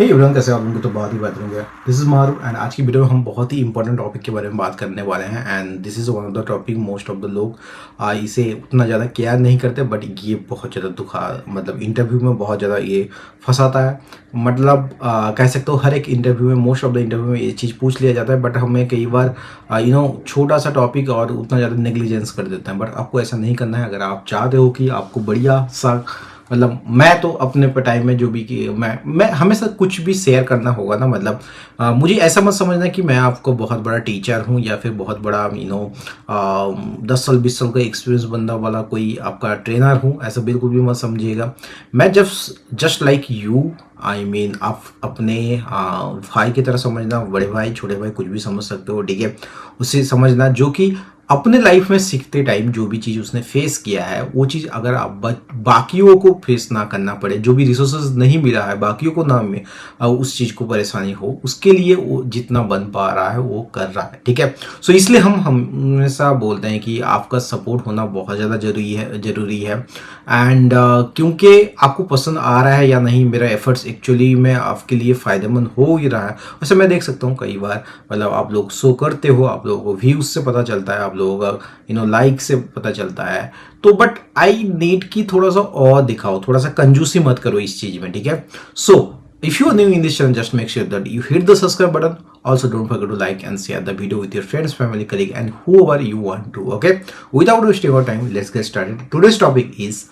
Hey everyone, कैसे आप लोगों को तो बहुत ही बेहतर होंगे। दिस इज मारू एंड आज की वीडियो में हम बहुत ही इंपॉर्टेंट टॉपिक के बारे में बात करने वाले हैं। And this is one of the topic most of the लोग इसे उतना ज़्यादा केयर नहीं करते, बट ये बहुत ज़्यादा मतलब इंटरव्यू में बहुत ज़्यादा ये फंसाता है। मतलब कह सकते हो हर एक इंटरव्यू में, मोस्ट ऑफ द इंटरव्यू में ये चीज़ पूछ लिया जाता है, बट हमें कई बार छोटा सा टॉपिक और उतना ज़्यादा नेग्लिजेंस कर देते हैं। बट आपको ऐसा नहीं करना है। अगर आप चाहते हो कि आपको बढ़िया सा, मतलब मैं तो अपने टाइम में जो भी कि मैं हमेशा कुछ भी शेयर करना होगा ना, मतलब मुझे ऐसा मत समझना कि मैं आपको बहुत बड़ा टीचर हूँ या फिर बहुत बड़ा 10 साल 20 साल का एक्सपीरियंस बंदा वाला कोई आपका ट्रेनर हूँ, ऐसा बिल्कुल भी मत समझिएगा। मैं just like you, I mean आप अपने भाई की तरह समझना, बड़े भाई छोटे भाई कुछ भी समझ सकते हो, ठीक है। उससे समझना जो कि अपने लाइफ में सीखते टाइम जो भी चीज़ उसने फेस किया है, वो चीज़ अगर आप बाकियों को फेस ना करना पड़े, जो भी रिसोर्सेज नहीं मिला है बाकियों को ना में उस चीज़ को परेशानी हो, उसके लिए वो जितना बन पा रहा है वो कर रहा है, ठीक है। सो इसलिए हम हमेशा बोलते हैं कि आपका सपोर्ट होना बहुत ज़्यादा जरूरी है। एंड क्योंकि आपको पसंद आ रहा है या नहीं, मेरा एफर्ट्स एक्चुअली में आपके लिए फ़ायदेमंद हो ही रहा है। वैसे मैं देख सकता हूँ कई बार, मतलब आप लोग शो करते हो, आप लोगों को व्यूज से पता चलता है, आप लोगों का लाइक से पता चलता है। तो बट आई नीड कि थोड़ा सा और दिखाओ, थोड़ा सा कंजूसी मत करो इस चीज़ में, ठीक है। सो if you are new in this channel, just make sure that you hit the subscribe button. Also, don't forget to like and share the video with your friends, family, colleague, and whoever you want to. Okay. Without wasting our time, let's get started. Today's topic is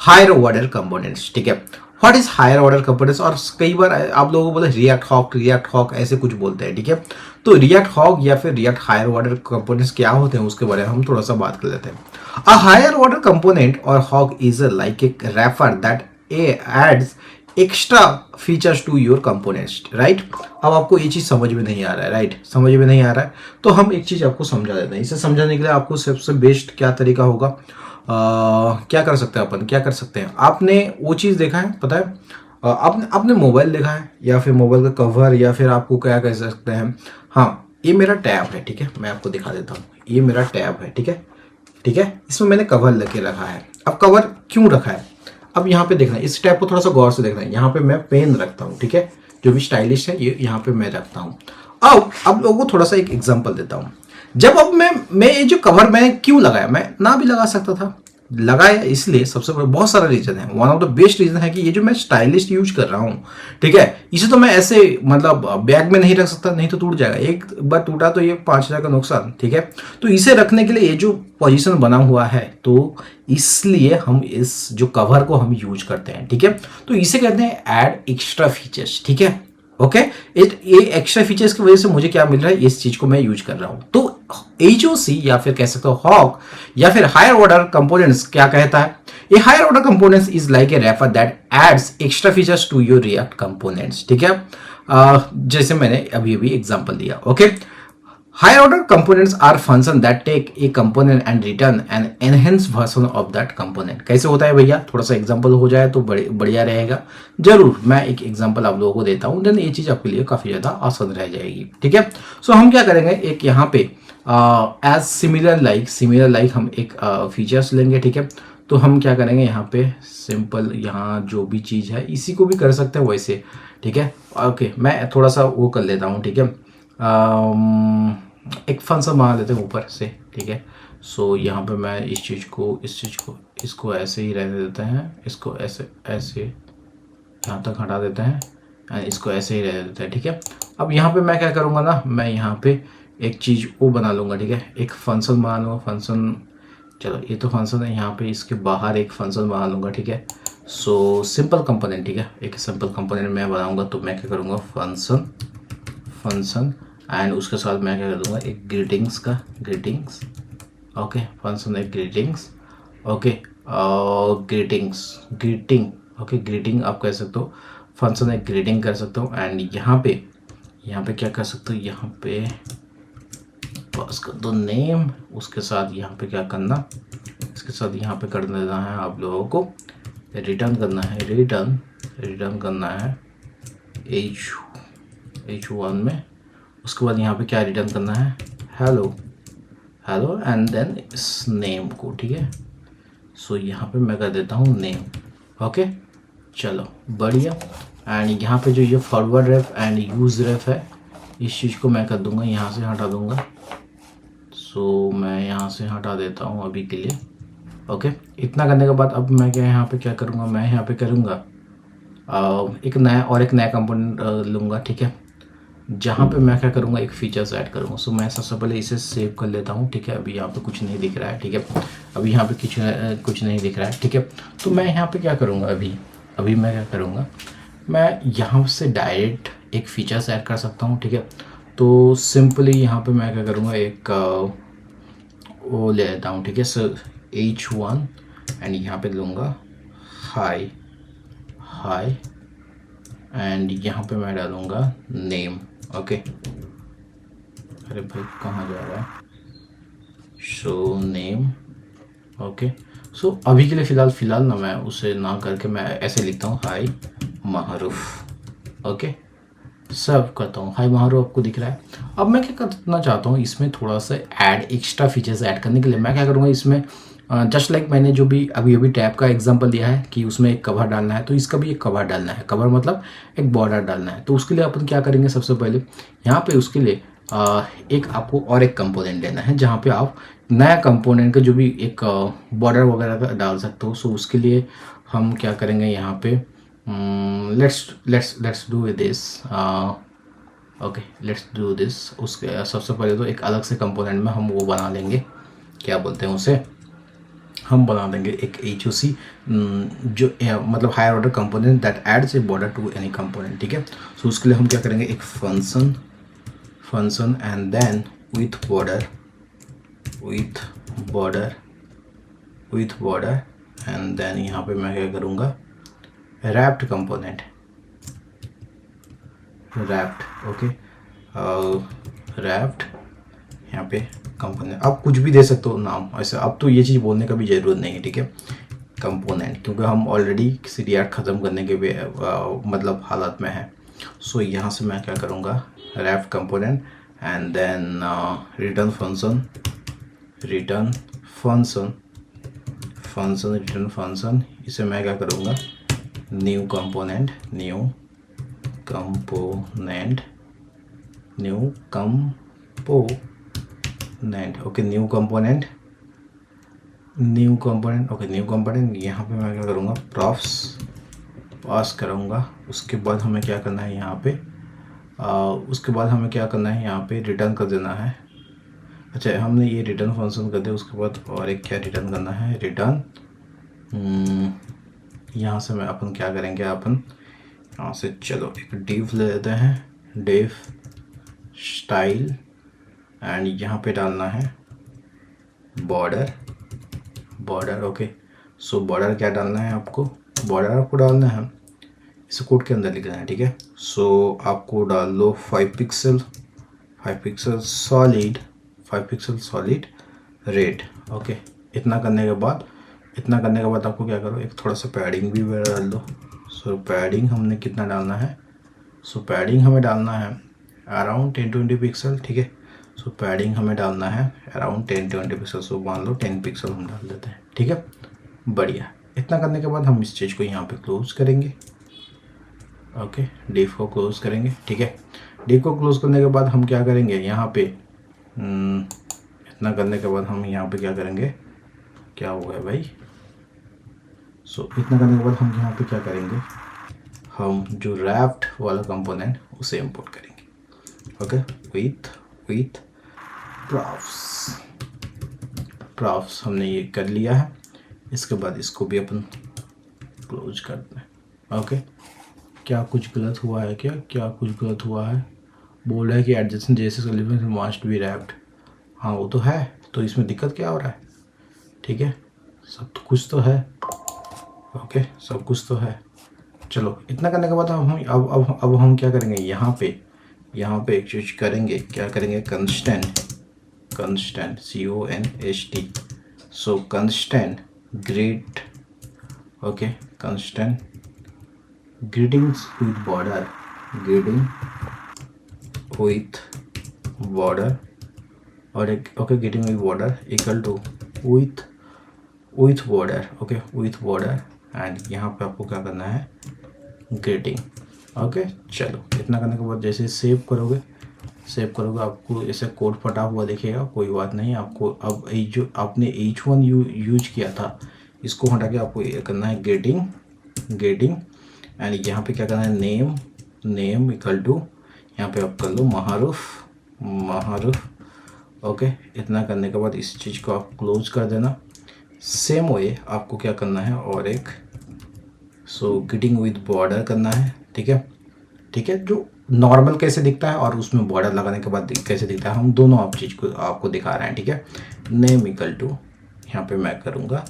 higher order components. ठीक है। What is higher order components? और कई बार आप लोगों को बोले react hoc ऐसे कुछ बोलते हैं, ठीक है। तो रिएक्ट हॉक या फिर रिएक्ट हायर ऑर्डर कंपोनेंट्स क्या होते हैं, उसके बारे में हम थोड़ा सा बात कर लेते हैं। अ हायर ऑर्डर कंपोनेंट और HOC is like a wrapper that adds extra features to your components, right. अब आपको ये चीज़ समझ में नहीं आ रहा है, राइट, समझ में नहीं आ रहा है, तो हम एक चीज़ आपको समझा देते हैं। इसे समझाने के लिए आपको सबसे बेस्ट क्या तरीका होगा, क्या कर सकते हैं अपन, क्या कर सकते हैं। आपने वो चीज़ देखा है, पता है, आपने मोबाइल देखा है या फिर मोबाइल का कवर, या फिर आपको क्या कह सकते हैं। हाँ, ये मेरा टैब है, ठीक है, मैं आपको दिखा देता हूँ। ये मेरा टैब है, ठीक है, ठीक है। इसमें मैंने कवर लगे रखा है। अब कवर क्यों रखा है, अब यहाँ पे देखना है, इस टैब को थोड़ा सा गौर से देखना है। यहाँ पे मैं पेन रखता हूँ, ठीक है, जो भी स्टाइलिश है ये यहाँ पे मैं रखता हूँ। अब लोगों को थोड़ा सा एक एग्जांपल देता हूँ। जब अब मैं ये जो कवर मैंने क्यों लगाया, मैं ना भी लगा सकता था, लगाया इसलिए, सबसे बड़ा बहुत सारा रीजन है। One of the best reason है कि ये जो मैं स्टाइलिश यूज कर रहा हूँ, ठीक है, इसे तो मैं ऐसे मतलब बैग में नहीं रख सकता, नहीं तो टूट जाएगा। एक बार टूटा तो ये 5,000 का नुकसान, ठीक है। तो इसे रखने के लिए ये जो पोजीशन बना हुआ है, तो इसलिए हम इस जो कवर को हम यूज करते हैं, ठीक है। तो इसे कहते हैं ऐड एक्स्ट्रा फीचर्स, ठीक है, ओके। ये एक्स्ट्रा फीचर्स की वजह से मुझे क्या मिल रहा है, इस चीज को मैं यूज कर रहा हूं। तो HOC या फिर कह सकते हो हॉक या फिर हायर ऑर्डर कंपोनेंट्स क्या कहता है, ये higher order components is like a wrapper that adds extra features to your React components, ठीक है। जैसे मैंने अभी अभी एग्जांपल दिया, okay. Higher order components are functions that take a component and return an enhanced version of that component. कैसे होता है भैया, थोड़ा सा एग्जांपल हो जाए तो बढ़िया रहेगा। जरूर मैं एक एग्जांपल आप लोगों को देता हूँ, देन ये चीज़ आपके लिए काफ़ी ज़्यादा आसान रह जाएगी, ठीक है। सो हम क्या करेंगे, एक यहाँ पे एज सिमिलर लाइक हम एक फीचर्स लेंगे, ठीक है। तो हम क्या करेंगे, यहाँ पे सिंपल, यहाँ जो भी चीज़ है इसी को भी कर सकते हैं वैसे, ठीक है। ओके, मैं थोड़ा सा वो कर लेता हूँ, ठीक है। एक फंक्शन बना लेते हैं ऊपर से, ठीक है। सो यहाँ पे मैं इस चीज़ को इसको ऐसे ही रहने देते हैं, इसको ऐसे यहाँ तक हटा देते हैं एंड इसको ऐसे ही रहने देते हैं, ठीक है। अब यहाँ पे मैं क्या करूँगा ना, मैं यहाँ पे एक चीज़ वो बना लूँगा, ठीक है, एक फंक्शन बना लूँगा। फंक्शन, चलो ये तो फंक्शन है, यहाँ पे इसके बाहर एक फंक्शन बना लूँगा, ठीक है। सो सिंपल कंपोनेंट, ठीक है, एक सिंपल कंपोनेंट मैं बनाऊँगा। तो मैं क्या करूँगा, फंक्शन एंड उसके साथ मैं क्या कर दूंगा, एक ग्रीटिंग्स, ओके, फंक्शन एक ग्रीटिंग्स, ओके, ग्रीटिंग आप कह सकते हो, फंक्शन एक ग्रीटिंग कर सकते हो। एंड यहाँ पे क्या कर सकते हो, यहाँ पे पास कर दो नेम, उसके साथ यहाँ पे क्या करना, इसके साथ यहाँ पे कर देना है आप लोगों को, रिटर्न करना है H1 में। उसके बाद यहाँ पे क्या रिटर्न करना है, हेलो एंड देन इस नेम को, ठीक है। सो यहाँ पे मैं कर देता हूँ नेम, ओके, चलो बढ़िया। एंड यहाँ पे जो ये फॉरवर्ड रेफ एंड यूज रेफ है, इस चीज़ को मैं कर दूंगा, यहाँ से हटा दूंगा। सो मैं यहाँ से हटा देता हूँ अभी के लिए। ओके, इतना करने के बाद अब मैं यहाँ पे क्या करूँगा, मैं यहाँ पे करूँगा एक नया कंपोनेंट लूँगा, ठीक है, जहाँ पे मैं क्या करूँगा, एक फीचर्स ऐड करूँगा। सो मैं सबसे पहले इसे सेव कर लेता हूँ, ठीक है। अभी यहाँ पे कुछ नहीं दिख रहा है, ठीक है, अभी यहाँ पे कुछ नहीं दिख रहा है, ठीक है। तो मैं यहाँ पे क्या करूँगा, अभी मैं क्या करूँगा, मैं यहाँ से डायरेक्ट एक फीचर्स ऐड कर सकता हूँ, ठीक है। तो सिंपली यहाँ पे मैं क्या करूँगा, एक वो ले लेता हूँ, ठीक है। सर H1 एंड यहाँ पे लूँगा हाई एंड यहाँ पे मैं डालूँगा नेम। ओके, अरे भाई कहाँ जा रहा है, शो नेम। ओके, सो अभी के लिए फ़िलहाल ना मैं उसे ना करके मैं ऐसे लिखता हूँ हाई माहरूफ। ओके, सर्व करता हूँ, हाई माहरूफ आपको दिख रहा है। अब मैं क्या करना चाहता हूँ, इसमें थोड़ा सा एक्स्ट्रा फीचर्स ऐड करने के लिए मैं क्या करूँगा, इसमें जस्ट लाइक मैंने जो भी अभी टैब का एग्जांपल दिया है कि उसमें एक कवर डालना है, तो इसका भी एक कवर डालना है। कवर मतलब एक बॉर्डर डालना है। तो उसके लिए अपन क्या करेंगे, सबसे पहले यहाँ पे उसके लिए एक आपको और एक कंपोनेंट लेना है, जहाँ पे आप नया कंपोनेंट का जो भी एक बॉर्डर वगैरह का डाल सकते हो। सो उसके लिए हम क्या करेंगे, यहाँ पे let's do this. Okay, let's do this. उसके सबसे पहले तो एक अलग से कंपोनेंट में हम वो बना लेंगे, क्या बोलते हैं उसे, हम बना देंगे एक HOC जो मतलब higher order component that adds a border to any component, ठीक है। सो उसके लिए हम क्या करेंगे, एक function and then with border and then यहाँ पे मैं क्या करूँगा, रैप्ड कंपोनेंट, ओके, रैप्ड यहाँ पे कंपोनेंट। आप कुछ भी दे सकते हो नाम ऐसे, अब तो ये चीज़ बोलने का भी ज़रूरत नहीं है, ठीक है, कंपोनेंट, क्योंकि हम ऑलरेडी CDR ख़त्म करने के मतलब हालत में है। सो यहाँ से मैं क्या करूँगा, wrap component and then return function, इसे मैं क्या करूँगा, new component, okay, new component. यहाँ पे मैं क्या करूँगा, प्रॉफ्स पास करूँगा। उसके बाद हमें क्या करना है, यहाँ पे रिटर्न कर देना है। अच्छा, हमने ये रिटर्न फंक्शन कर दिया, उसके बाद और एक क्या रिटर्न करना है, रिटर्न। यहाँ से मैं अपन क्या करेंगे, यहाँ से चलो एक डिव ले लेते हैं, डिव स्टाइल एंड यहाँ पे डालना है बॉर्डर। ओके, सो बॉर्डर क्या डालना है आपको, आपको डालना है, इसे कोड के अंदर लिखना है, ठीक है। सो आपको डाल लो 5 पिक्सल सॉलिड रेड। ओके, इतना करने के बाद आपको क्या करो, एक थोड़ा सा पैडिंग भी डाल दो। सो पैडिंग हमने कितना डालना है, सो पैडिंग हमें डालना है अराउंड 10-20 पिक्सल, ठीक है। सो पैडिंग हमें डालना है अराउंड 10-20 पिक्सल। सो मान लो 10 पिक्सल हम डाल देते हैं, ठीक है, बढ़िया। इतना करने के बाद हम इस चीज़ को यहाँ पे क्लोज करेंगे। ओके, डिव को क्लोज करेंगे, ठीक है। डिव को क्लोज करने के बाद हम क्या करेंगे, यहाँ पे इतना करने के बाद हम यहाँ पे क्या करेंगे, क्या हो गया भाई, सो इतना करने के बाद हम यहाँ पे क्या करेंगे, हम जो रैप्ड वाला कंपोनेंट उसे इंपोर्ट करेंगे। ओके, विथ प्रॉफ्स हमने ये कर लिया है। इसके बाद इसको भी अपन क्लोज करते हैं। ओके, क्या कुछ गलत हुआ है, क्या कुछ गलत हुआ है, बोल रहा है कि adjacent JSS element must be wrapped. हाँ वो तो है, तो इसमें दिक्कत क्या हो रहा है, ठीक है, सब तो कुछ तो है। ओके, सब कुछ तो है। चलो, इतना करने के बाद अब हम क्या करेंगे, यहाँ पे एक चीज़ करेंगे, क्या करेंगे, constant CONST। So constant greet, okay, constant greetings with border और एक okay, greeting with border equal to with border. Okay, with border and यहाँ पे आपको क्या करना है, ग्रीटिंग। ओके, चलो इतना करने के बाद जैसे सेव करोगे आपको ऐसे कोड फटा हुआ दिखेगा, कोई बात नहीं। आपको अब जो आपने H1 यूज किया था इसको हटा के आपको ये करना है गेटिंग एंड यहाँ पे क्या करना है, नेम इक्वल टू, यहाँ पे आप कर लो महारूफ। ओके, इतना करने के बाद इस चीज़ को आप क्लोज कर देना। सेम वे आपको क्या करना है और एक गेटिंग विद बॉर्डर करना है। ठीक है, जो नॉर्मल कैसे दिखता है और उसमें बॉर्डर लगाने के बाद कैसे दिखता है, हम दोनों आप चीज़ को आपको दिखा रहे हैं। ठीक है, नेम इक्वल टू, यहाँ पे मैं करूँगा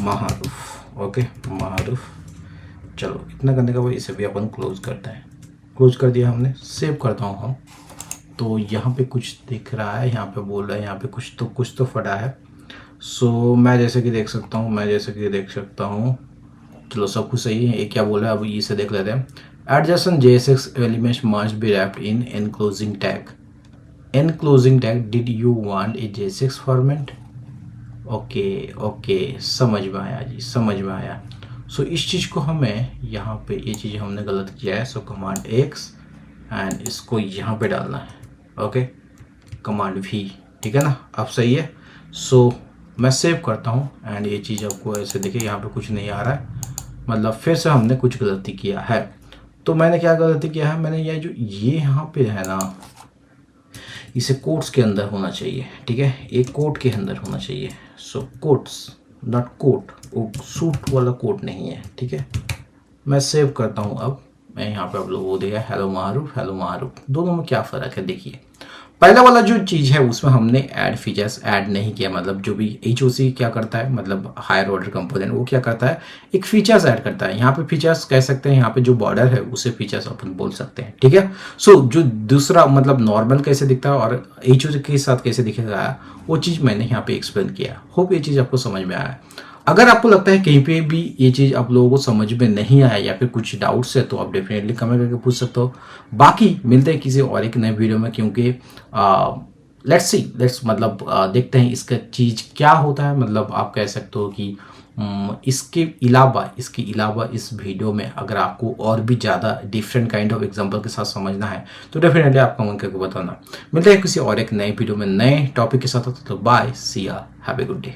महारूफ। ओके, महारूफ। चलो इतना करने के बाद इसे भी अपन क्लोज करते हैं। क्लोज कर दिया हमने, सेव करता हूँ हम। तो यहाँ पे कुछ दिख रहा है, यहाँ पे बोल रहा है, यहाँ पे कुछ तो फटा है। मैं जैसे कि देख सकता हूँ, चलो सब कुछ सही है। ये क्या बोल रहा है, अब इसे देख लेते हैं। Adjacent JSX elements must be wrapped in enclosing tag. Enclosing tag, did you want a JSX format? Okay, समझ में आया जी, समझ में आया। इस चीज़ को हमें यहाँ पे, ये चीज़ हमने गलत किया है। कमांड X एंड इसको यहाँ पे डालना है। ओके, कमांड V, ठीक है ना, अब सही है। मैं सेव करता हूँ एंड ये चीज़ आपको ऐसे देखिए, यहाँ पे कुछ नहीं आ रहा है, मतलब फिर से हमने कुछ गलती किया है। तो मैंने क्या गलती किया है, मैंने ये यहाँ पे है ना, इसे कोट्स के अंदर होना चाहिए। ठीक है, एक कोट के अंदर होना चाहिए। कोट्स नॉट कोट, वो सूट वाला कोट नहीं है। ठीक है, मैं सेव करता हूँ। अब मैं यहाँ पे आप लोगों को देखा हेलो महारूफ, दोनों में क्या फ़र्क है देखिए। पहला वाला जो चीज़ है उसमें हमने फीचर्स ऐड नहीं किया, मतलब जो भी HOC क्या करता है, मतलब हायर ऑर्डर कंपोनेंट, वो क्या करता है, एक फीचर्स ऐड करता है। यहाँ पे फीचर्स कह सकते हैं, यहाँ पे जो बॉर्डर है उसे फीचर्स अपन बोल सकते हैं। ठीक है, जो दूसरा मतलब नॉर्मल कैसे दिखता है और HOC के साथ कैसे दिखेगा, वो चीज़ मैंने यहाँ पे एक्सप्लेन किया। होप ये चीज़ आपको समझ में आया। अगर आपको लगता है कहीं पे भी ये चीज़ आप लोगों को समझ में नहीं आया या फिर कुछ डाउट्स है, तो आप डेफिनेटली कमेंट करके पूछ सकते हो। बाकी मिलते हैं किसी और एक नए वीडियो में, क्योंकि लेट्स मतलब देखते हैं इसका चीज़ क्या होता है। मतलब आप कह सकते हो कि इसके अलावा इस वीडियो में अगर आपको और भी ज़्यादा डिफरेंट काइंड ऑफ एग्जांपल के साथ समझना है तो डेफिनेटली आप कमेंट करके बताना। मिलते हैं किसी और एक नए वीडियो में नए टॉपिक के साथ। तो बाय, सी या, हैव ए गुड डे।